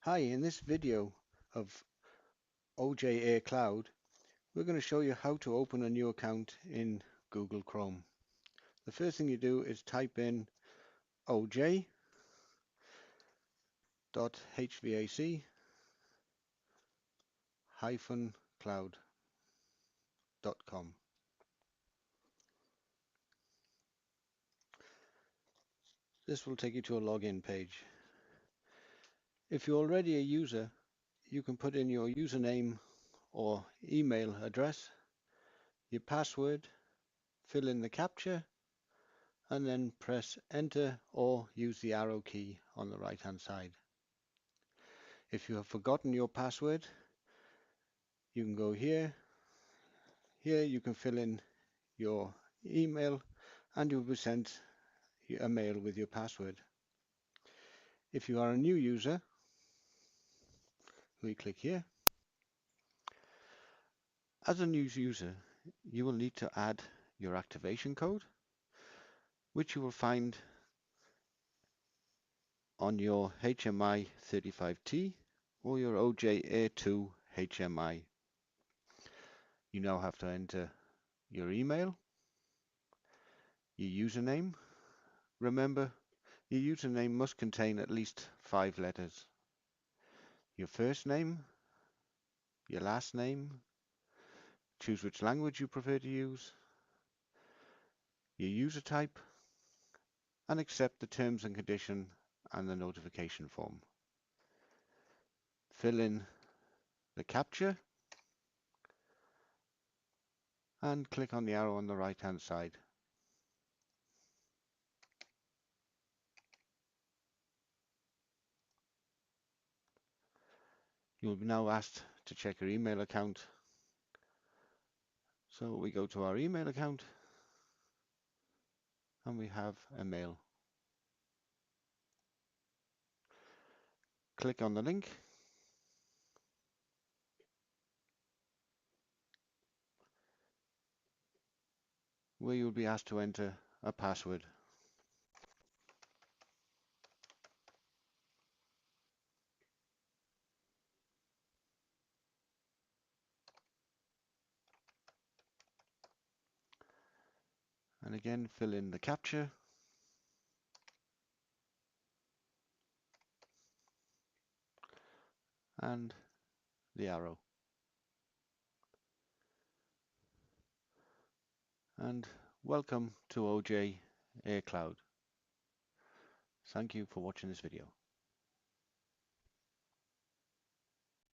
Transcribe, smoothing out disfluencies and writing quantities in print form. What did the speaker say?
Hi, in this video of OJ Air Cloud, we're going to show you how to open a new account in Google Chrome. The first thing you do is type in oj.hvac-cloud.com. This will take you to a login page. If you're already a user, you can put in your username or email address, your password, fill in the captcha, and then press enter or use the arrow key on the right hand side. If you have forgotten your password, you can go here. Here you can fill in your email and you'll be sent a mail with your password. If you are a new user, we click here. As a new user, you will need to add your activation code, which you will find on your HMI 35T or your OJ Air 2 HMI. You now have to enter your email, your username. Remember, your username must contain at least 5 letters. Your first name, your last name, choose which language you prefer to use, your user type, and accept the terms and condition and the notification form. Fill in the captcha and click on the arrow on the right hand side. You'll be now asked to check your email account. So we go to our email account and we have a mail. Click on the link where you'll be asked to enter a password. And again, fill in the captcha and the arrow. And welcome to OJ Air Cloud. Thank you for watching this video.